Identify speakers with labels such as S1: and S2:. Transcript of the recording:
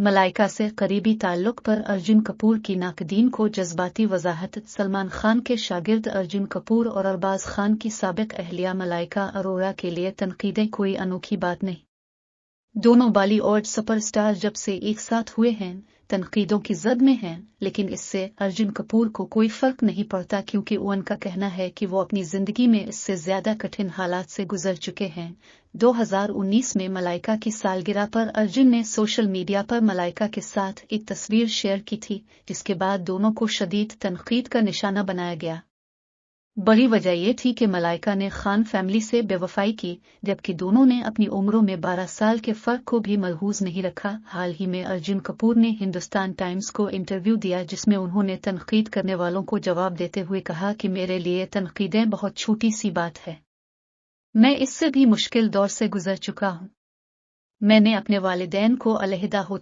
S1: ملائکہ سے قریبی تعلق پر ارجن کپور کی ناقدین کو جذباتی وضاحت۔ سلمان خان کے شاگرد ارجن کپور اور ارباز خان کی سابق اہلیہ ملائکہ اروڑا کے لیے تنقیدیں کوئی انوکھی بات نہیں۔ دونوں بالی ووڈ سپر اسٹار جب سے ایک ساتھ ہوئے ہیں تنقیدوں کی زد میں ہیں، لیکن اس سے ارجن کپور کو کوئی فرق نہیں پڑتا کیونکہ ان کا کہنا ہے کہ وہ اپنی زندگی میں اس سے زیادہ کٹھن حالات سے گزر چکے ہیں۔ 2019 میں ملائکہ کی سالگرہ پر ارجن نے سوشل میڈیا پر ملائکہ کے ساتھ ایک تصویر شیئر کی تھی، جس کے بعد دونوں کو شدید تنقید کا نشانہ بنایا گیا۔ بڑی وجہ یہ تھی کہ ملائکہ نے خان فیملی سے بے وفائی کی، جبکہ دونوں نے اپنی عمروں میں 12 سال کے فرق کو بھی ملحوظ نہیں رکھا۔ حال ہی میں ارجن کپور نے ہندوستان ٹائمز کو انٹرویو دیا جس میں انہوں نے تنقید کرنے والوں کو جواب دیتے ہوئے کہا کہ میرے لیے تنقیدیں بہت چھوٹی سی بات ہے، میں اس سے بھی مشکل دور سے گزر چکا ہوں۔ میں نے اپنے والدین کو علیحدہ ہوتے